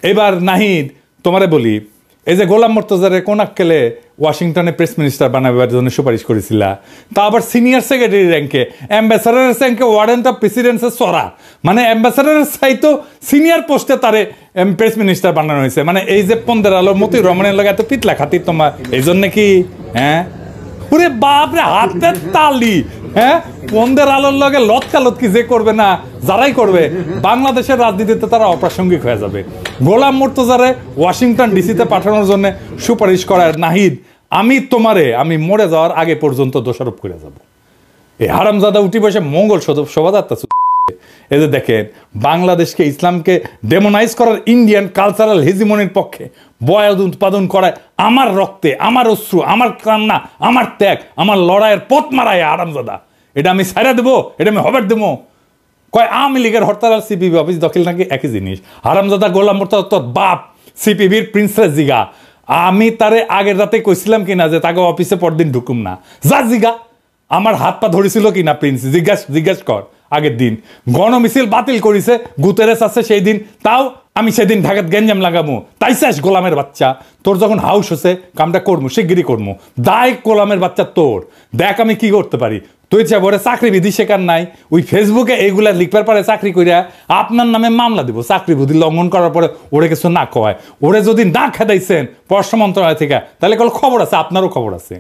এবার নাহিদ তোমারে বলি, এই যে গোলাম মুর্তজারে কোন আক্কেলে ওয়াশিংটনে প্রেস মিনিস্টার বানাবার জন্য সুপারিশ করেছিল, তা আবার সিনিয়র সেক্রেটারি র্যাঙ্কে, অ্যাম্বাসাডারের র্যাঙ্কে, ওয়ারেন্ট অফ প্রেসিডেন্সের সরা, মানে অ্যাম্বাসাডারের চাইতো সিনিয়র পোস্টে তারে প্রেস মিনিস্টার বানানো হয়েছে। মানে এই যে 15 আলোর মতোই রমণের লাগে এত পিতলা খাতির তোমার, এই জন্য কি? হ্যাঁ ওরে বাপরে, হাতের তালি। হ্যাঁ 15 আলোর লগে লতকালতকি যে করবে না, যারাই করবে বাংলাদেশের রাজনীতিতে তারা অপ্রাসঙ্গিক হয়ে যাবে। গোলাম মুর্তজারে ওয়াশিংটন ডিসিতে পাঠানোর জন্য সুপারিশ করার নাহিদ, আমি মরে যাওয়ার আগে পর্যন্ত দোষারোপ করে যাব। এই হারামজাদা উঠি বসে মঙ্গল শোভাযাত্রা। এই যে দেখেন, বাংলাদেশকে, ইসলামকে ডেমোনাইজ করার ইন্ডিয়ান কালচারাল হেজিমনির পক্ষে বয়াদ উৎপাদন করায় আমার রক্তে, আমার অশ্রু, আমার কান্না, আমার ত্যাগ, আমার লড়াইয়ের পথ মারায় হারামজাদা। এটা আমি ছাইরা দেবো? এটা আমি হবার দেবো? কয় আওয়ামী লীগের হরতাল আর সিপিবি অফিস দখল নাকি একই জিনিস। হারামজাদা গোলাম মুর্তজা তোর বাপ সিপিবির প্রিন্সেস জিগা। আমি তারে আগের রাতে কইছিলাম কিনা যে তাকে অফিসে পরদিন ঢুকুম না? যা জিগা, আমার হাত পা ধরেছিল কিনা প্রিন্স, জিজ্ঞাসা কর। আগের দিন গণমিছিল বাতিল করেছে, গুতেরেস আছে সেই দিন, তাও আমি সেদিন ঢাকাত গেঞ্জাম লাগামু। তাই শেষ গোলামের বাচ্চা, তোর যখন হাউস হচ্ছে কামটা করবো, শিগগিরি করবো। দায় গোলামের বাচ্চা তোর, দেখ আমি কি করতে পারি। তুই চাবরে চাকরি বিধি শেখার নাই, ওই ফেসবুকে এইগুলা লিখবার পারে চাকরি করিয়া আপনার নামে মামলা দিব। চাকরি বিধি লঙ্ঘন করার পরে ওরে কিছু না কয়, ওরে যদি না খেদাইছেন পররাষ্ট্র মন্ত্রণালয় থেকে, তাহলে কোনো খবর আছে, আপনারও খবর আছে।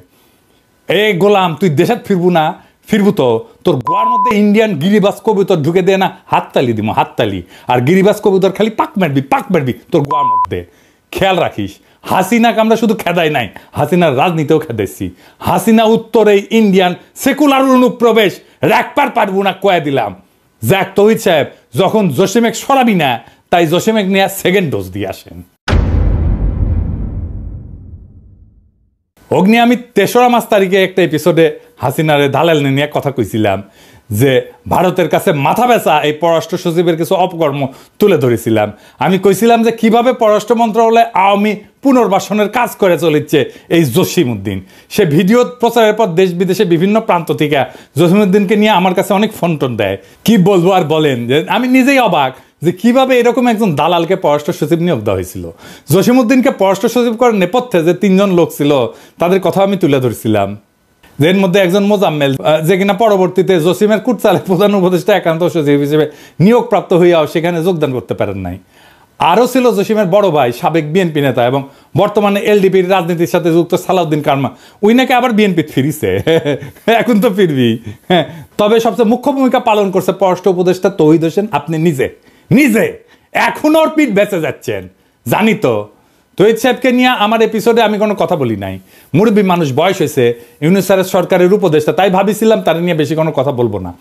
এই গোলাম, তুই দেশাত ফিরবো তো তোর গোয়ার মধ্যে ইন্ডিয়ান গিরিবাস কবুতর ঢুকে দেয় না, হাততালি দিব, হাততালি। আর গিরিবাস কবুতর খালি পাক মারবি তোর গোয়ার মধ্যে। খেয়াল রাখিস, হাসিনাকে আমরা শুধু খেদাই নাই, হাসিনার রাজনীতিও খেদাইছি। হাসিনা উত্তরে ইন্ডিয়ান সেকুলার অনুপ্রবেশ রাখবার পারবো না কয়ে দিলাম। যাক তহিদ সাহেব, যখন জসিমেক সরাবি না, তাই জসিমেক নিয়ে সেকেন্ড ডোজ দিয়ে আসেন। অগ্নি, আমি 3রা মাস তারিখে একটা এপিসোডে হাসিনারে দালাল নিয়ে কথা কইছিলাম যে ভারতের কাছে মাথা বেচা এই পররাষ্ট্র সচিবের কিছু অপকর্ম তুলে ধরেছিলাম। আমি কইছিলাম যে কিভাবে পররাষ্ট্র মন্ত্রণালয়ে আওয়ামী পুনর্বাসনের কাজ করে চলেছে এই জসিমউদ্দিন। সে ভিডিও প্রচারের পর দেশ বিদেশে বিভিন্ন প্রান্ত থেকে জসিমউদ্দিনকে নিয়ে আমার কাছে অনেক ফোন টোন দেয়। কি বলবো আর বলেন, যে আমি নিজেই অবাক যে কিভাবে এরকম একজন দালালকে পররাষ্ট্র সচিব নিয়োগ দেওয়া হয়েছিল। জসিমউদ্দিনকে পররাষ্ট্র সচিব করার নেপথ্যে যে 3 জন লোক ছিল, তাদের কথা আমি তুলে ধরছিলাম। এর মধ্যে একজন মোজাম্মেল, যে কিনা পরবর্তীতে জসিমের কুটচালে প্রধান উপদেষ্টা একান্ত সচিব হিসেবে নিয়োগপ্রাপ্ত হইয়াও সেখানে যোগদান করতে পারেন নাই। আরও ছিল জসিমের বড় ভাই, সাবেক বিএনপি নেতা এবং বর্তমানে এলডিপির রাজনীতির সাথে যুক্ত সালাউদ্দিন কারমা। উই নাকি আবার বিএনপি ফিরিছে, এখন তো ফিরবি। তবে সবচেয়ে মুখ্য ভূমিকা পালন করছে পররাষ্ট্র উপদেষ্টা তৌহিদ হোসেন। আপনি নিজে এখন ওর পিঠ বেঁচে যাচ্ছেন, জানি তো। তৌহিদ সাহেবকে নিয়ে আমার এপিসোডে আমি কোনো কথা বলি নাই। মুরব্বী মানুষ, বয়স হয়েছে, ইউনূস স্যারের সরকারের উপদেষ্টা, তাই ভাবিছিলাম তার নিয়ে বেশি কোনো কথা বলবো না।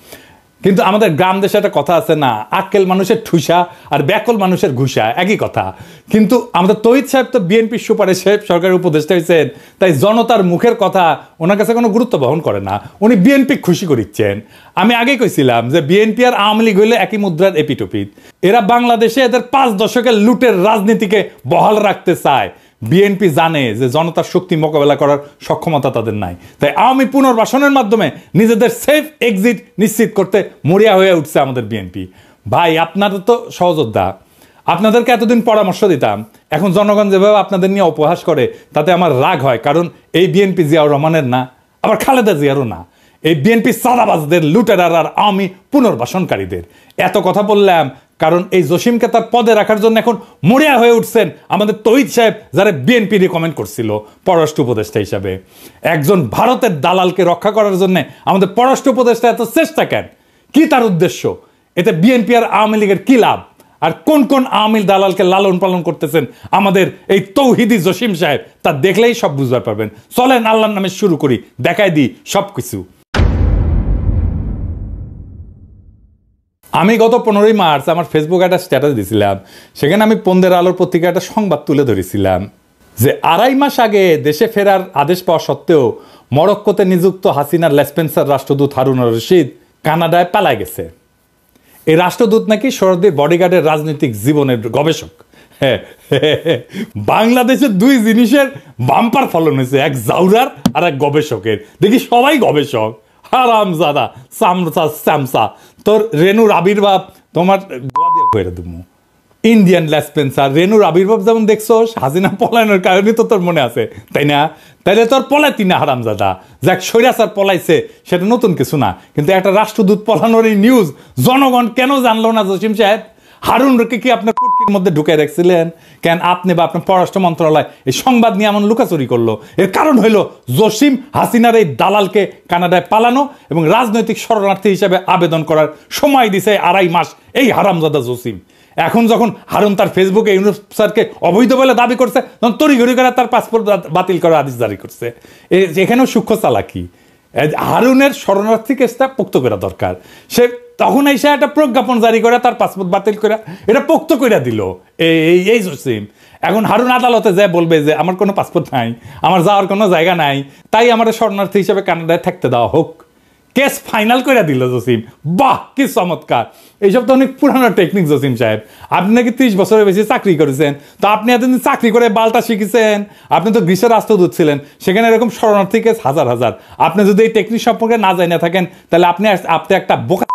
কিন্তু আমাদের গ্রাম দেশে একটা কথা আছে না, আক্কেল মানুষের ঠুসা আর ব্যাকল মানুষের ঘুষা, একই কথা। কিন্তু আমাদের তৌহিদ সাহেব তো বিএনপির সুপারিশে সরকারের উপদেষ্টা হয়েছেন, তাই জনতার মুখের কথা ওনার কাছে কোনো গুরুত্ব বহন করে না। উনি বিএনপি খুশি করিচ্ছেন। আমি আগে কইছিলাম যে বিএনপি আর আওয়ামী লীগ হইলে একই মুদ্রার এপিটোপিট। এরা বাংলাদেশে এদের 5 দশকের লুটের রাজনীতিকে বহাল রাখতে চায়। বিএনপি জানে যে জনতার শক্তি মোকাবেলা করার সক্ষমতা তাদের নাই, তাই আওয়ামী পুনর্বাসনের মাধ্যমে নিজেদের সেফ এক্সিট নিশ্চিত করতে মরিয়া হয়ে উঠছে আমাদের বিএনপি। ভাই, আপনাদের তো সহযোদ্ধা, আপনাদেরকে এতদিন পরামর্শ দিতাম। এখন জনগণ যেভাবে আপনাদের নিয়ে উপহাস করে, তাতে আমার রাগ হয়। কারণ এই বিএনপি জিয়াউর রহমানের না, আবার খালেদা জিয়ারও না। এই বিএনপি সাদাবাজদের, লুটেরার আর আওয়ামী পুনর্বাসনকারীদের। এত কথা বললাম কারণ এই জসিমকে তার পদে রাখার জন্য এখন মরিয়া হয়ে উঠছেন আমাদের তৌহিদ সাহেব, যারা বিএনপি রিকমেন্ড করছিল পররাষ্ট্র উপদেষ্টা হিসাবে। একজন ভারতের দালালকে রক্ষা করার জন্য আমাদের পররাষ্ট্র উপদেষ্টা এত চেষ্টা কেন? কি তার উদ্দেশ্য? এতে বিএনপি আর আওয়ামী লীগের কি লাভ? আর কোন কোন আওয়ামী দালালকে লালন পালন করতেছেন আমাদের এই তৌহিদি জসিম সাহেব, তা দেখলেই সব বুঝতে পারবেন। চলেন আল্লাহর নামে শুরু করি, দেখাই দিই সবকিছু। আমি গত 15ই মার্চ আমার ফেসবুকে একটা স্ট্যাটাস দিয়েছিলাম। সেখানে আমি 15 আলোর পত্রিকা একটা সংবাদ তুলে ধরেছিলাম যে 2.5 মাস আগে দেশে ফেরার আদেশ পাওয়া সত্ত্বেও মরক্কোতে নিযুক্ত হাসিনার লেসপেন্সার রাষ্ট্রদূত হারুন রশিদ কানাডায় পালায় গেছে। এই রাষ্ট্রদূত নাকি সরদির বডিগার্ডের রাজনৈতিক জীবনের গবেষক। বাংলাদেশের 2 জিনিসের বাম্পার ফলন হয়েছে, এক জাউরার আর এক গবেষকের। দেখি সবাই গবেষক। হারামজাদা সামসা তোর রেনুর আবির্ভাব তোমার গোয়া দিয়ে করে দেবো। ইন্ডিয়ান ল্যাসপেন্সার রেনুর আবির্ভাব যেমন দেখছো, হাসিনা পলায়নের কারণে তো তোর মনে আছে, তাই না? তাইলে তোর পলাইতি না হারামজাদা, যাক স্বৈরাচার পলাইছে সেটা নতুন কিছু না, কিন্তু একটা রাষ্ট্রদূত পলানোর এই নিউজ জনগণ কেন জানলো না জসিম সাহেব? হারুনকে কি আপনার কুটকির মধ্যে ঢুকাই রাখছিলেন কেন? আপনি বা আপনার পররাষ্ট্র মন্ত্রণালয় এই সংবাদ নিয়ে এমন লুকাচুরি করলো? এর কারণ হইল জসিম হাসিনার এই দালালকে কানাডায় পালানো এবং রাজনৈতিক শরণার্থী হিসেবে আবেদন করার সময় দিছে 2.5 মাস এই হারামজাদা জসিম। এখন যখন হারুন তার ফেসবুকে ইউনুস স্যারকে অবৈধ বলে দাবি করছে, তখন তড়িঘড়ি করে তার পাসপোর্ট বাতিল করার আদেশ জারি করছে। এখানেও সূক্ষ্ম চালাকি। হারুনের শরণার্থী কেসটা পোক্ত করা দরকার। সে তখন এসে একটা প্রজ্ঞাপন জারি করে তার পাসপোর্ট বাতিল করে এটা পোক্ত করে দিল এই জসিম। এখন হারুন আদালতে যায় বলবে যে আমার কোনো পাসপোর্ট নাই, আমার যাওয়ার কোনো জায়গা নাই, তাই আমার শরণার্থী হিসেবে কানাডায় থাকতে দেওয়া হোক। কেস ফাইনাল করে দিল জসিম। বাহ, কি চমৎকার! এইসব তো অনেক পুরানো টেকনিক জসিম সাহেব। আপনি নাকি 30 বছরের বেশি চাকরি করেছেন, তো আপনি এতদিন চাকরি করে বালটা শিখেছেন। আপনি তো গ্রীসের রাষ্ট্রদূত ছিলেন, সেখানে এরকম শরণার্থী কেস হাজার হাজার। আপনি যদি এই টেকনিক সম্পর্কে না জানে থাকেন, তাহলে আপনি একটা বোকা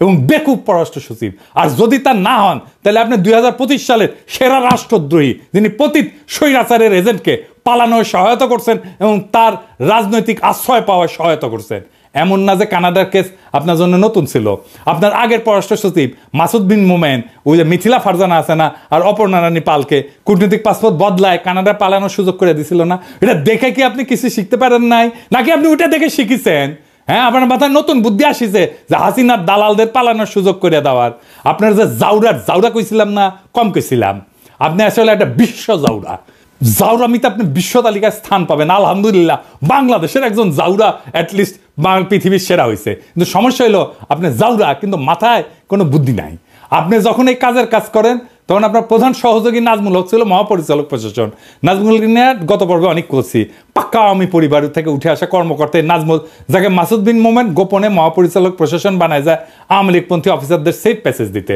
এবং বেকুব পররাষ্ট্র সচিব। আর যদি তা না হন, তাহলে আপনি 2025 সালের সেরা রাষ্ট্রদ্রোহী, যিনি পতিত স্বৈরাচারের এজেন্টকে পালানোর সহায়তা করছেন এবং তার রাজনৈতিক আশ্রয় পাওয়ার সহায়তা করছেন। এমন না যে কানাডার কেস আপনার জন্য নতুন ছিল। আপনার আগের পররাষ্ট্র সচিব মাসুদ বিন মোমেন, ওই যে মিথিলা ফারজানা আছে না, আর অপর্ণা রানী পালকে কূটনৈতিক পাসপোর্ট বদলায় কানাডায় পালানোর সুযোগ করে দিছিল না? এটা দেখে কি আপনি কিছু শিখতে পারেন নাই, নাকি আপনি ওইটা দেখে শিখেছেন? হ্যাঁ, আপনার মাথায় নতুন বুদ্ধি আসিছে যে হাসিনার দালালদের পালানোর সুযোগ করে দেওয়ার। আপনার যে জাউরা কইছিলাম না, কম কইছিলাম। আপনি আসলে একটা বিশ্ব জাউরা। জাউরামিতে আপনি বিশ্ব তালিকায় স্থান পাবেন, আলহামদুলিল্লাহ। বাংলাদেশের একজন জাউরা অ্যাটলিস্ট পৃথিবীর সেরা হয়েছে। কিন্তু সমস্যা হলো আপনি জাউরা, কিন্তু মাথায় কোনো বুদ্ধি নাই। আপনি যখন এই কাজের কাজ করেন, তখন আপনার প্রধান সহযোগী নাজমুল হক ছিল মহাপরিচালক প্রশাসন। নাজমুল নিয়ে গত পর্বে অনেক করছি। পাক্কা আওয়ামী পরিবার থেকে উঠে আসা কর্মকর্তা নাজমুল, যাকে মাসুদ বিন মোমেন গোপনে মহাপরিচালক প্রশাসন বানায় যায় আওয়ামী লীগপন্থী অফিসারদের সেফ প্যাসেজ দিতে।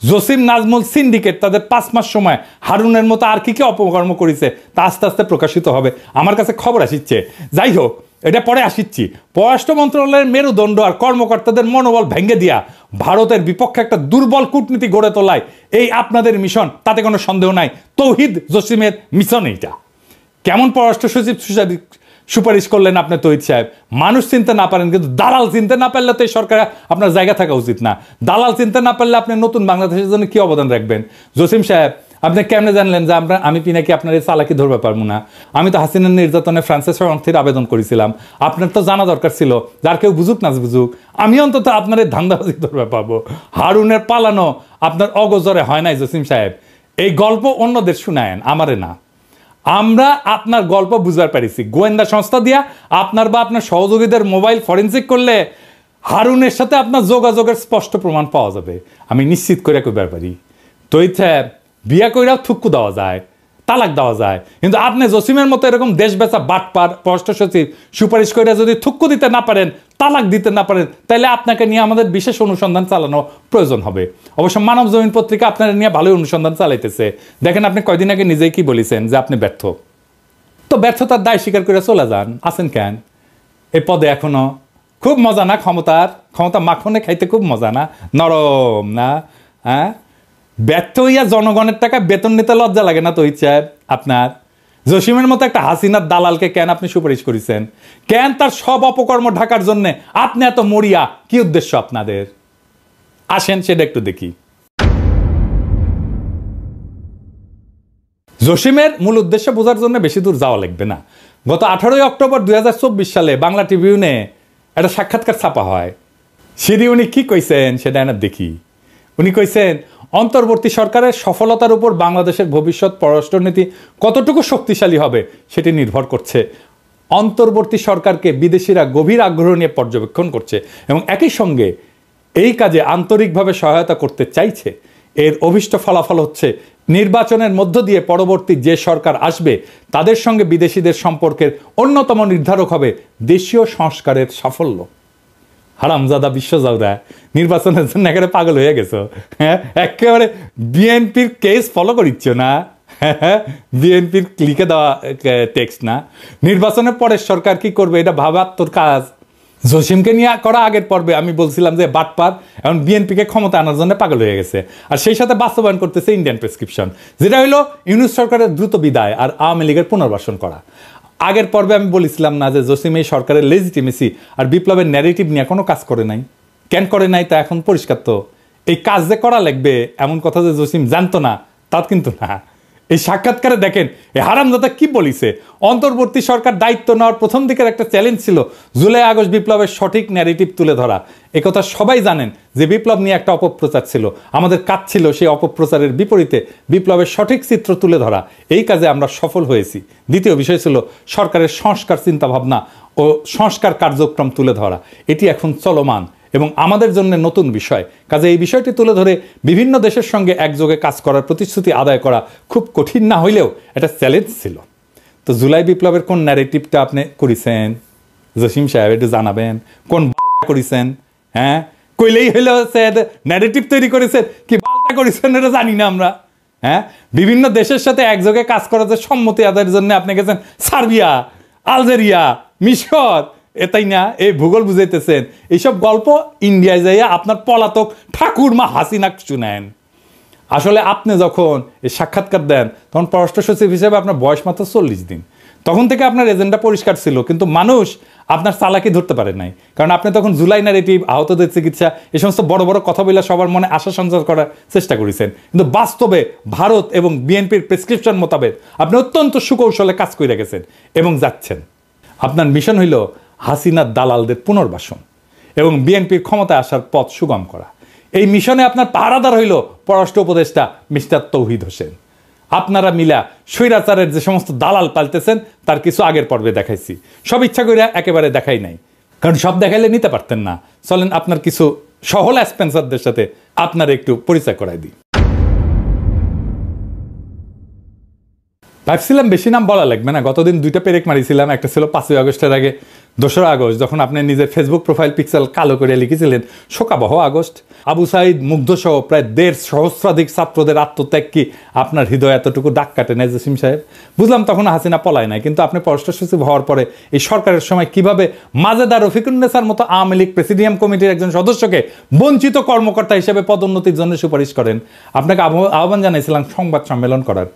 জসিম নাজমুল সিন্ডিকেট তাদের 5 মাস সময় হারুনের মতো আর কি কি অপকর্ম করেছে তা আস্তে আস্তে প্রকাশিত হবে। আমার কাছে খবর আসিচ্ছে। যাই হোক, এটা পরে আসিচ্ছি। পররাষ্ট্র মন্ত্রণালয়ের মেরুদণ্ড আর কর্মকর্তাদের মনোবল ভেঙে দিয়া ভারতের বিপক্ষে একটা দুর্বল কূটনীতি গড়ে তোলায় এই আপনাদের মিশন, তাতে কোনো সন্দেহ নাই। তৌহিদ জসিমের মিশন এইটা। কেমন পররাষ্ট্র সচিব সুপারিশ করলেন আপনি তৌহিদ সাহেব? মানুষ চিনতে না পারেন, কিন্তু দালাল চিনতে না পারলে তো এই সরকারে আপনার জায়গা থাকা উচিত না। দালাল চিনতে না পারলে আপনি নতুন বাংলাদেশের জন্য কি অবদান রাখবেন? জসিম সাহেব, আপনি কেমনে জানলেন যে আমি পিনাকি আপনার এই চালাকি ধরবে পারবো না? আমি তো হাসিনার নির্যাতনে ফ্রান্সের শরণার্থীর আবেদন করেছিলাম। আপনার তো জানা দরকার ছিল, যার কেউ বুঝুক না বুঝুক, আমি অন্তত আপনার এই ধান্দাবাজি ধরবে পাবো। হারুনের পালানো আপনার অগোচরে হয় নাই জসিম সাহেব। এই গল্প অন্যদের শুনায়েন, আমারে না। আমরা আপনার গল্প বুঝবার পেরেছি। গোয়েন্দা সংস্থা দিয়া আপনার বা আপনার সহযোগীদের মোবাইল ফরেন্সিক করলে হারুনের সাথে আপনার যোগাযোগের স্পষ্ট প্রমাণ পাওয়া যাবে, আমি নিশ্চিত করে কইবার পারি। তৈরি সাহেব, বিয়া কইরাও থুক্কু দেওয়া যায়, তালাক দেওয়া যায়, কিন্তু আপনি জসিমের মতো এরকম দেশ বেচা বাটপার পররাষ্ট্র সচিব সুপারিশ করে যদি থুক্কু দিতে না পারেন, তালাক দিতে না পারেন, তাহলে আপনাকে নিয়ে আমাদের বিশেষ অনুসন্ধান চালানো প্রয়োজন হবে। অবশ্য মানব জমিন পত্রিকা আপনারা নিয়ে ভালোই অনুসন্ধান চালাইতেছে। দেখেন, আপনি কয়দিন আগে নিজেই কি বলেছেন যে আপনি ব্যর্থ। তো ব্যর্থতার দায় স্বীকার করে চলে যান। আছেন কেন এই পদে এখনো? খুব মজা না ক্ষমতা মাখনে খাইতে খুব মজা না, নরম না? হ্যাঁ, ব্যর্থ হইয়া জনগণের টাকা বেতন নিতে লজ্জা লাগে না তৌহিদ সাহেব আপনার? জসিমের মতো একটা হাসিনার দালালকে কেন আপনি সুপারিশ করেছেন? কেন তার সব অপকর্ম ঢাকার জন্য আপনি এত মরিয়া? কি উদ্দেশ্য আপনাদের? আসেন সেটা একটু দেখি। জসিমের মূল উদ্দেশ্য বোঝার জন্য বেশি দূর যাওয়া লাগবে না। গত 18 অক্টোবর 2024 সালে বাংলা ট্রিবিউনে একটা সাক্ষাৎকার ছাপা হয়। সেটি উনি কি কইছেন সেটা না দেখি। উনি কইছেন, অন্তর্বর্তী সরকারের সফলতার উপর বাংলাদেশের ভবিষ্যৎ পররাষ্ট্রনীতি কতটুকু শক্তিশালী হবে সেটি নির্ভর করছে। অন্তর্বর্তী সরকারকে বিদেশিরা গভীর আগ্রহ নিয়ে পর্যবেক্ষণ করছে এবং একই সঙ্গে এই কাজে আন্তরিকভাবে সহায়তা করতে চাইছে। এর অভিষ্ট ফলাফল হচ্ছে নির্বাচনের মধ্য দিয়ে পরবর্তী যে সরকার আসবে তাদের সঙ্গে বিদেশিদের সম্পর্কের অন্যতম নির্ধারক হবে দেশীয় সংস্কারের সাফল্য। হারামজাদা বিশ্বজাউরা, নির্বাচনের জন্য একেবারে পাগল হয়ে গেছো। হ্যাঁ, একেবারে বিএনপির কেস ফলো করিচ্ছ না? বিএনপির লিখে দেওয়া টেক্সট না? নির্বাচনের পরে সরকার কি করবে এটা ভাবার তোর কাজ। জসিমকে নিয়ে করা আগের পর্বে আমি বলছিলাম যে বাটপার এখন বিএনপিকে ক্ষমতা আনার জন্য পাগল হয়ে গেছে, আর সেই সাথে বাস্তবায়ন করতেছে ইন্ডিয়ান প্রেসক্রিপশন, যেটা হলো ইউনূস সরকারের দ্রুত বিদায় আর আওয়ামী লীগের পুনর্বাসন করা। আগের পর্বে আমি বলেছিলাম না যে জসিম এই সরকারের লেজিটিমেসি আর বিপ্লবের ন্যারেটিভ নিয়ে কোনো কাজ করে নাই, কেন করে নাই তা এখন পরিষ্কার। তো এই কাজ যে করা লাগবে এমন কথা যে জসিম জানতো না তা কিন্তু না। এই সাক্ষাৎকারে দেখেন এই হারামজাদা কি বলিছে, অন্তর্বর্তী সরকার দায়িত্ব নেওয়ার প্রথম দিকের একটা চ্যালেঞ্জ ছিল জুলাই আগস্ট বিপ্লবের সঠিক ন্যারেটিভ তুলে ধরা। একথা সবাই জানেন যে বিপ্লব নিয়ে একটা অপপ্রচার ছিল, আমাদের কাজ ছিল সেই অপপ্রচারের বিপরীতে বিপ্লবের সঠিক চিত্র তুলে ধরা। এই কাজে আমরা সফল হয়েছি। দ্বিতীয় বিষয় ছিল সরকারের সংস্কার চিন্তাভাবনা ও সংস্কার কার্যক্রম তুলে ধরা, এটি এখন চলমান এবং আমাদের জন্য নতুন বিষয়। কাজে এই বিষয়টি তুলে ধরে বিভিন্ন দেশের সঙ্গে একযোগে কাজ করার প্রতিশ্রুতি আদায় করা খুব কঠিন না হইলেও একটা চ্যালেঞ্জ ছিল। তো জুলাই বিপ্লবের কোন ন্যারেটিভটা আপনি করেছেন জসিম সাহেব একটু জানাবেন, কোন করেছেন? হ্যাঁ, কইলেই হইলো ন্যারেটিভ তৈরি করেছেন, কি বালটা করেছেন এটা জানি না আমরা। হ্যাঁ, বিভিন্ন দেশের সাথে একযোগে কাজ করার যে সম্মতি আদায়ের জন্য আপনি গেছেন সার্বিয়া, আলজেরিয়া, মিশর, এটাই না এই ভূগোল বুঝাইতেছেন। এইসব গল্প ইন্ডিয়ায় যাইয়া আপনার পলাতক ঠাকুরমা হাসিনা শুনেন। আসলে আপনি যখন এই সাক্ষাৎকার দেন তখন পররাষ্ট্র সচিব হিসেবে আপনার বয়স মাত্র 40 দিন। তখন থেকে আপনার এজেন্ডা পরিষ্কার ছিল, কিন্তু মানুষ আপনার চালাকি ধরতে পারে নাই, কারণ আপনি তখন জুলাই ন্যারেটিভ, আহতদের চিকিৎসা, এই সমস্ত বড় বড় কথা বলে সবার মনে আশা সঞ্চার করার চেষ্টা করেছেন। কিন্তু বাস্তবে ভারত এবং বিএনপির প্রেসক্রিপশন মোতাবেক আপনি অত্যন্ত সুকৌশলে কাজ করে গেছেন এবং যাচ্ছেন। আপনার মিশন হইল হাসিনার দালালদের পুনর্বাসন এবং বিএনপির ক্ষমতায় আসার পথ সুগম করা। এই মিশনে আপনার পাহারাদার হইল পররাষ্ট্র উপদেষ্টা মিস্টার তৌহিদ হোসেন। আপনারা মিলা স্বৈরাচারের যে সমস্ত দালাল পালতেছেন তার কিছু আগের পর্বে দেখাইছি, সব ইচ্ছা করে একেবারে দেখাই নাই, কারণ সব দেখাইলে নিতে পারতেন না। চলেন আপনার কিছু সহল স্পেন্সারদের সাথে আপনার একটু পরিচয় করাই দিই। ভাবছিলাম বেশি নাম বলা লাগবে না, গতদিন 2টা পেরেক মারিছিলাম। একটা ছিল 5ই আগস্টের আগে 2রা আগস্ট, যখন আপনি নিজের ফেসবুক প্রোফাইল পিক্সেল কালো করে লিখেছিলেন শোকাবহ আগস্ট। আবু সাইদ মুগ্ধ সহ প্রায় 1.5 সহস্রাধিক ছাত্রদের আত্মত্যাগ কি আপনার হৃদয় এতটুকু দাগ কাটে নাই জসিম সাহেব? বুঝলাম তখন হাসিনা পলায় নাই, কিন্তু আপনি পররাষ্ট্র সচিব হওয়ার পরে এই সরকারের সময় কিভাবে মাজেদা রফিকুন্নেসার মতো আওয়ামী লীগ প্রেসিডিয়াম কমিটির একজন সদস্যকে বঞ্চিত কর্মকর্তা হিসেবে পদোন্নতির জন্য সুপারিশ করেন। আপনাকে আহ্বান জানাইছিলাম সংবাদ সম্মেলন করার।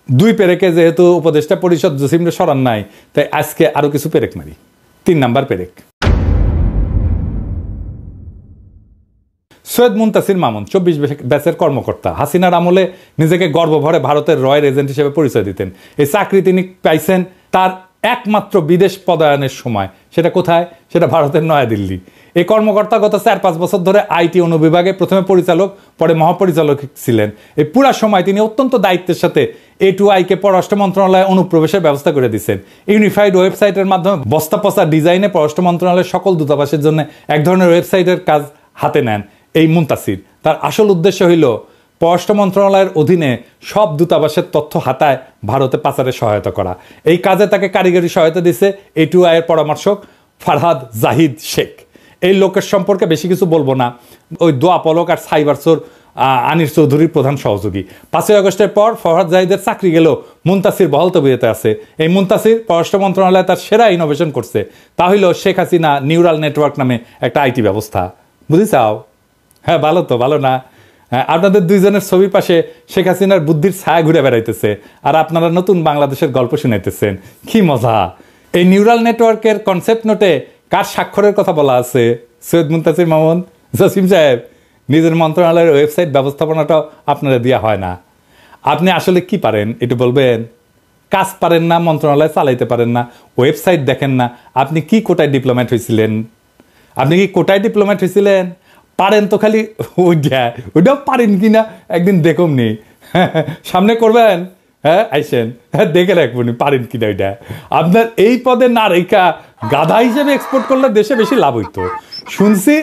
2 পেরেকে যেহেতু উপদেষ্টা পরিষদ জসিমরে সরান নাই, তাই আজকে আরো কিছু পেরেক মারি। 3 নাম্বার পেরেক, সৈয়দ মুনতাসির মামুন 24 ব্যাচের কর্মকর্তা, হাসিনার আমলে নিজেকে গর্বভরে ভারতের রয়ের এজেন্ট হিসেবে পরিচয় দিতেন। এই চাকরি তিনি পাইছেন তার একমাত্র বিদেশ পদায়নের সময়। সেটা কোথায়? সেটা ভারতের নয়াদিল্লি। এই কর্মকর্তা গত 4-5 বছর ধরে আইটি অনুবিভাগে প্রথমে পরিচালক, পরে মহাপরিচালক ছিলেন। এই পুরা সময় তিনি অত্যন্ত দায়িত্বের সাথে A2I-কে পররাষ্ট্র মন্ত্রণালয়ে অনুপ্রবেশের ব্যবস্থা করে দিচ্ছেন। ইউনিফাইড ওয়েবসাইটের মাধ্যমে বস্তা পচা ডিজাইনে পররাষ্ট্র মন্ত্রণালয়ের সকল দূতাবাসের জন্য এক ধরনের ওয়েবসাইটের কাজ হাতে নেন এই মুনতাসির। তার আসল উদ্দেশ্য হইল পররাষ্ট্র মন্ত্রণালয়ের অধীনে সব দূতাবাসের তথ্য হাতায় ভারতে পাচারে সহায়তা করা। এই কাজে তাকে কারিগরি সহায়তা দিচ্ছে A2I-এর পরামর্শক ফারহাদ জাহিদ শেখ। এই লোকের সম্পর্কে বেশি কিছু বলবো না, ওই দোয়া পলক আর সাইবার চোর আনির চৌধুরীর প্রধান সহযোগী। 5ই আগস্টের পর ফরহাদ জাহিদের চাকরি গেলেও মুনতাসির বহাল তবিয়তে আছে। এই মুনতাসির পররাষ্ট্র মন্ত্রণালয়ে তার সেরা ইনোভেশন করছে, তা হইল শেখ হাসিনা নিউরাল নেটওয়ার্ক নামে একটা আইটি ব্যবস্থা। বুঝিছাও? হ্যাঁ, ভালো তো, ভালো না? আপনাদের 2 জনের ছবির পাশে শেখ হাসিনার বুদ্ধির ছায়া ঘুরে বেড়াইতেছে, আর আপনারা নতুন বাংলাদেশের গল্প শুনাইতেছেন। কি মজা! এই নিউরাল নেটওয়ার্কের কনসেপ্ট নোটে কার স্বাক্ষরের কথা বলা আছে? সৈয়দ মুনতাসির মামুন। জসিম সাহেব, নিজের মন্ত্রণালয়ের ওয়েবসাইট ব্যবস্থাপনাটাও আপনারা দেওয়া হয় না। আপনি আসলে কি পারেন একটু বলবেন? কাজ পারেন না, মন্ত্রণালয় চালাইতে পারেন না, ওয়েবসাইট দেখেন না। আপনি কি কোটায় ডিপ্লোম্যাট হয়েছিলেন? আপনি কি কোটায় ডিপ্লোম্যাট হয়েছিলেন? পারেন তো খালি ওইটাও পারেন কি না একদিন দেখুন নি, সামনে করবেন। হ্যাঁ, আইসেন, হ্যাঁ, দেখে রাখবেন পারেন কিনা। ওইটা আপনার এই পদে না রেখা গাধা হিসেবে এক্সপোর্ট করলে দেশে বেশি লাভ হইতো। শুনছি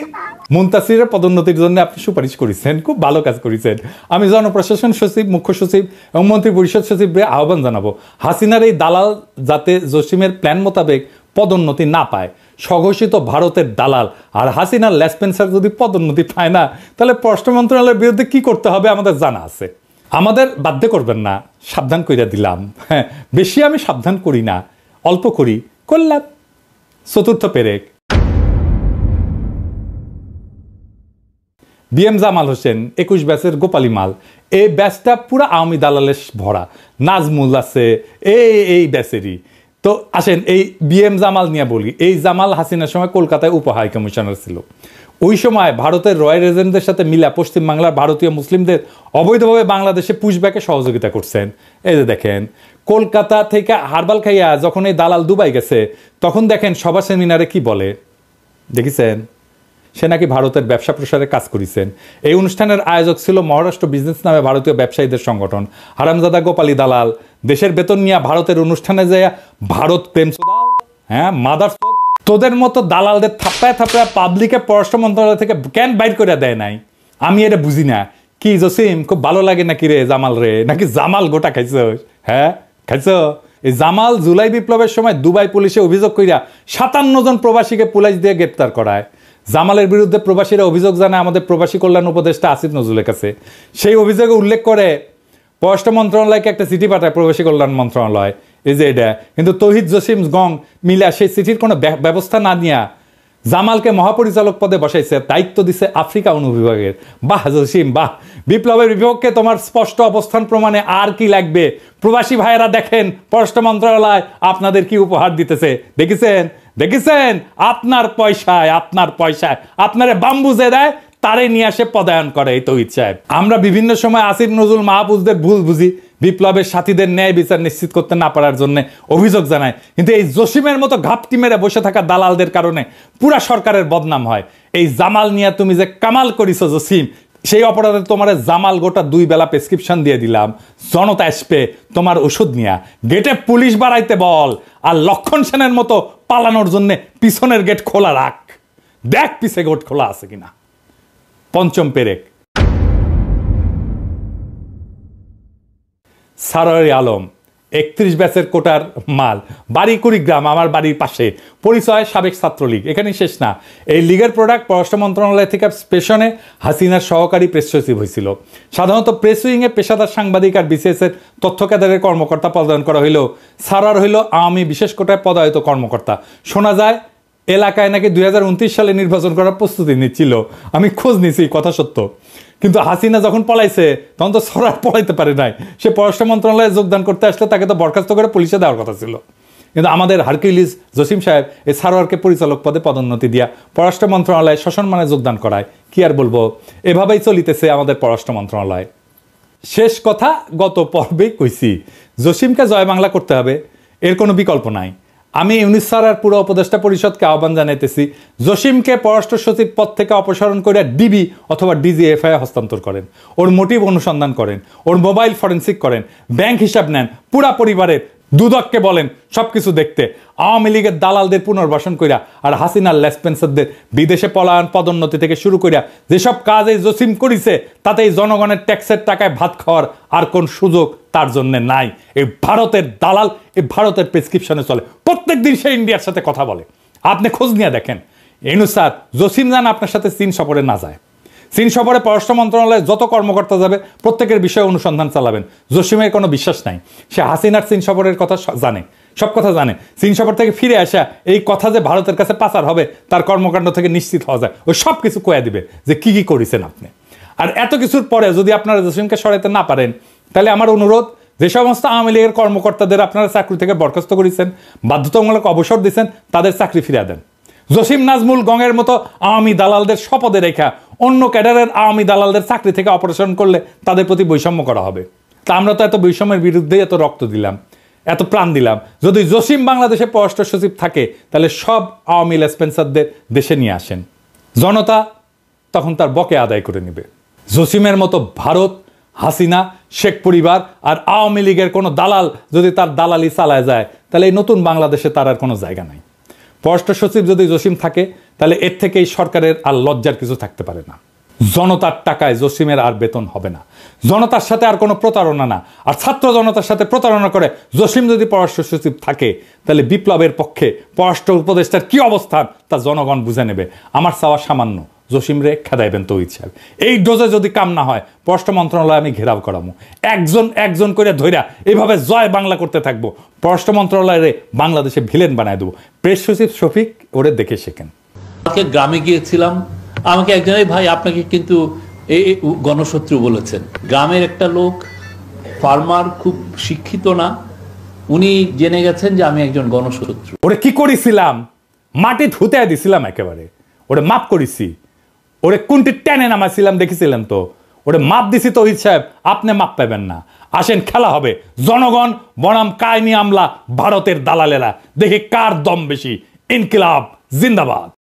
মুনতাসিরের পদোন্নতির জন্য আপনি সুপারিশ করেছেন, খুব ভালো কাজ করেছেন। আমি জনপ্রশাসন সচিব, মুখ্য সচিব এবং মন্ত্রী পরিষদ সচিবকে আহ্বান জানাবো, হাসিনার এই দালাল যাতে জসিমের প্ল্যান মোতাবেক পদোন্নতি না পায়। স্বঘোষিত ভারতের দালাল আর হাসিনার লেসপেন্সার যদি পদোন্নতি পায় না, তাহলে পররাষ্ট্র মন্ত্রণালয়ের বিরুদ্ধে কি করতে হবে আমাদের জানা আছে। আমাদের বাধ্য করবেন না, সাবধান কইরা দিলাম। হ্যাঁ, বেশি আমি সাবধান করি না, অল্প করি, করলাম। 4র্থ পেরেক, বিএম জামাল হোসেন 21 ব্যাচের গোপালী মাল, এই ব্যাচটা পুরো আওয়ামী দালালের ভরা। নাজমুল আছে এই ব্যাচেরই। তো আসেন এই বিএম জামাল নিয়ে বলি। এই জামাল হাসিনার সময় কলকাতায় উপ হাই কমিশনার ছিল। ওই সময় ভারতের রয়্যাল এজেন্টদের সাথে মিলা পশ্চিম বাংলার ভারতীয় মুসলিমদের অবৈধভাবে বাংলাদেশে পুশব্যাকে সহযোগিতা করছেন। এই যে দেখেন, কলকাতা থেকে হারবাল খাইয়া যখন এই দালাল দুবাই গেছে, তখন দেখেন সভা সেমিনারে কি বলে দেখেছেন? সে নাকি ভারতের ব্যবসা প্রসারে কাজ করেছেন। এই অনুষ্ঠানের আয়োজক ছিল মহারাষ্ট্র বিজনেস নামে ভারতীয় ব্যবসায়ীদের সংগঠন। হারামজাদা গোপালী দালাল দেশের বেতন নিয়ে ভারতের অনুষ্ঠানে যায় ভারত প্রেম হ্যাঁ মাদার তোদের মতো দালালদের থাপ্পায় থাপ্পায় পাবলিকে পররাষ্ট্র মন্ত্রণালয় থেকে কেন বাইর করে দেয় নাই? আমি এটা বুঝি না। কি জসিম খুব ভালো লাগে নাকি রে জামাল রে? নাকি জামাল গোটা খাইছ? হ্যাঁ খাইছ? এই জামাল জুলাই বিপ্লবের সময় দুবাই পুলিশে অভিযোগ কইরা 57 জন প্রবাসীকে পুলিশ দিয়ে গ্রেপ্তার করায়। জামালের বিরুদ্ধে প্রবাসীরা অভিযোগ জানায় আমাদের প্রবাসী কল্যাণ উপদেষ্টা আসিফ নজরুলের কাছে। সেই অভিযোগে উল্লেখ করে পররাষ্ট্র মন্ত্রণালয়কে একটা চিঠি পাঠায় প্রবাসী কল্যাণ মন্ত্রণালয়। এই যে এটা কিন্তু তৌহিদ জসিম গং মিলা সেই চিঠির কোনো ব্যবস্থা না নিয়া জামালকে মহাপরিচালক পদে বসাইছে, দায়িত্ব দিছে আফ্রিকা অনুবিভাগের। বাহ জসিম বাহ, বিপ্লবের বিপক্ষে তোমার স্পষ্ট অবস্থান প্রমাণে আর কি লাগবে? প্রবাসী ভাইয়েরা দেখেন পররাষ্ট্র মন্ত্রণালয় আপনাদের কি উপহার দিতেছে। দেখেছেন দেখেছেন? আপনার পয়সায় আপনারে বাম্বুজে দেয়, তারে নিয়ে আসে পদায়ন করে এই তৌহিদ সাহেব। আমরা বিভিন্ন সময় আসিফ নজরুল মাহফুজদের ভুল বুঝি, বিপ্লবের সাথীদের ন্যায় বিচার নিশ্চিত করতে না পারার জন্য অভিযোগ জানায়। কিন্তু এই জসিমের মতো ঘাপটি মেরে বসে থাকা দালালদের কারণে পুরা সরকারের বদনাম হয়। এই জামাল নিয়ে তুমি যে কামাল করিছো জসিম, সেই অপরাধে তোমার জামাল গোটা 2 বেলা প্রেসক্রিপশন দিয়ে দিলাম। জনতা আসবে তোমার ওষুধ নিয়ে, গেটে পুলিশ বাড়াইতে বল, আর লক্ষণ সেনের মতো পালানোর জন্য পিছনের গেট খোলা রাখ, দেখ পিছে গেট খোলা আছে কিনা। পঞ্চম পেরেক সারারি আলম 31 ব্যাচের কোটার মাল, বাড়ি কুড়িগ্রাম, আমার বাড়ির পাশে, পরিচয় সাবেক ছাত্রলীগ। এখানেই শেষ না, এই লীগের প্রোডাক্ট পররাষ্ট্র মন্ত্রণালয় থেকে স্টেশনে হাসিনার সহকারী প্রেস সচিব হয়েছিল। সাধারণত প্রেস উইংয়ে পেশাদার সাংবাদিক আর বিসিএসের তথ্য কেন্দ্রের কর্মকর্তা পদায়ন করা হইলেও সারার হইল আওয়ামী বিশেষ কোটায় পদায়িত কর্মকর্তা। শোনা যায় এলাকায় নাকি 2029 সালে নির্বাচন করার প্রস্তুতি নিচ্ছিল। আমি খোঁজ নিছি, কথা সত্য। কিন্তু হাসিনা যখন পলাইছে তখন তো সরার পলাইতে পারে নাই। সে পররাষ্ট্র মন্ত্রণালয়ে যোগদান করতে আসলে তাকে তো বরখাস্ত করে পুলিশে দেওয়ার কথা ছিল। কিন্তু আমাদের হারকিউলিস জসিম সাহেব এই সারোয়ারকে পরিচালক পদে পদোন্নতি দিয়া পররাষ্ট্র মন্ত্রণালয়ে সসম্মানে যোগদান করায়। কি আর বলবো, এভাবেই চলিতেছে আমাদের পররাষ্ট্র মন্ত্রণালয়। শেষ কথা গত পর্বেই কইছি, জসিমকে জয় বাংলা করতে হবে, এর কোনো বিকল্প নাই। আমি ইউনিস স্যার আর পুরো উপদেষ্টা পরিষদকে আহ্বান জানাইতেছি, জসিমকে পররাষ্ট্র সচিব পদ থেকে অপসারণ করে ডিবি অথবা ডিজিএফআই হস্তান্তর করেন, ওর মোটিভ অনুসন্ধান করেন, ওর মোবাইল ফরেন্সিক করেন, ব্যাংক হিসাব নেন, পুরা পরিবারের দুদককে বলেন সবকিছু দেখতে। আওয়ামী লীগের দালালদের পুনর্বাসন কইরা আর হাসিনার লেসপেন্সারদের বিদেশে পলায়ন, পদোন্নতি থেকে শুরু কইরা যেসব কাজ এই জসিম করিছে, তাতে এই জনগণের ট্যাক্সের টাকায় ভাত খাওয়ার আর কোন সুযোগ তার জন্য নাই। এই ভারতের দালাল এই ভারতের প্রেসক্রিপশনে চলে, প্রত্যেক দিন সে ইন্ডিয়ার সাথে কথা বলে। আপনি খোঁজ নিয়ে দেখেন। স্যার জসিম জান আপনার সাথে চীন সফরে না যায়। চীন সফরে পররাষ্ট্র মন্ত্রণালয়ে যত কর্মকর্তা যাবে প্রত্যেকের বিষয়ে অনুসন্ধান চালাবেন। জসিমের কোনো বিশ্বাস নাই, সে হাসিনার চীন সফরের কথা জানে, সব কথা জানে। চীন সফর থেকে ফিরে আসা এই কথা যে ভারতের কাছে পাচার হবে তার কর্মকাণ্ড থেকে নিশ্চিত হওয়া যায়। ওই সব কিছু কয়ে দিবে যে কি কি করেছেন আপনি। আর এত কিছুর পরে যদি আপনারা জসিমকে সরাইতে না পারেন, তাহলে আমার অনুরোধ, যে সমস্ত আওয়ামী লীগের কর্মকর্তাদের আপনারা চাকরি থেকে বরখাস্ত করেছেন, বাধ্যতামূলক অবসর দিচ্ছেন, তাদের চাকরি ফিরিয়ে দেন। জসিম নাজমুল গঙের মতো আওয়ামী দালালদের শপথে রেখা অন্য ক্যাডারের আওয়ামী দালালদের চাকরি থেকে অপারেশন করলে তাদের প্রতি বৈষম্য করা হবে। তা আমরা তো এত বৈষম্যের বিরুদ্ধে এত রক্ত দিলাম, এত প্রাণ দিলাম। যদি জসিম বাংলাদেশে পররাষ্ট্র সচিব থাকে, তাহলে সব আওয়ামী লেসপেন্সারদের দেশে নিয়ে আসেন, জনতা তখন তার বকে আদায় করে নেবে। জসিমের মতো ভারত, হাসিনা, শেখ পরিবার আর আওয়ামী লীগের কোনো দালাল যদি তার দালালি চালায় যায়, তাহলে এই নতুন বাংলাদেশে তার আর কোনো জায়গা নাই। পররাষ্ট্র সচিব যদি জসিম থাকে, তাহলে এর থেকে এই সরকারের আর লজ্জার কিছু থাকতে পারে না। জনতার টাকায় জসিমের আর বেতন হবে না, জনতার সাথে আর কোনো প্রতারণা না। আর ছাত্র জনতার সাথে প্রতারণা করে জসিম যদি পররাষ্ট্র সচিব থাকে, তাহলে বিপ্লবের পক্ষে পররাষ্ট্র উপদেষ্টার কি অবস্থান তা জনগণ বুঝে নেবে। আমার চাওয়া সামান্য, জসিম রে খেদাইবেন তৌহিদ সাহেব। এই ডোজে যদি কাম না হয়, পররাষ্ট্র মন্ত্রণালয় আমি ঘেরাও করাবো, একজন একজন করে ধইরা এভাবে জয় বাংলা করতে থাকবো। পররাষ্ট্র মন্ত্রণালয়ে বাংলাদেশে ভিলেন বানায় দেবো। প্রেস সচিব শফিক ওরে দেখে শেখেন। গ্রামে গিয়েছিলাম, আমাকে একজন, ভাই আপনাকে কিন্তু এই গণশত্রু বলেছেন। গ্রামের একটা লোক, ফার্মার, খুব শিক্ষিত না, উনি জেনে গেছেন যে আমি একজন গণশত্রু। ওরে কি করেছিলাম, মাটি ধুতে দিছিলাম একেবারে, ওরে মাপ করেছি, ওরে কোনটি টেনে নামাইছিলাম দেখেছিলেন তো, ওরে মাপ দিছি তৌহিদ সাহেব, আপনি মাপ পাবেন না। আসেন খেলা হবে, জনগণ বনাম কায়নি আমলা ভারতের দালালেরা, দেখি কার দম বেশি। ইনকিলাব জিন্দাবাদ।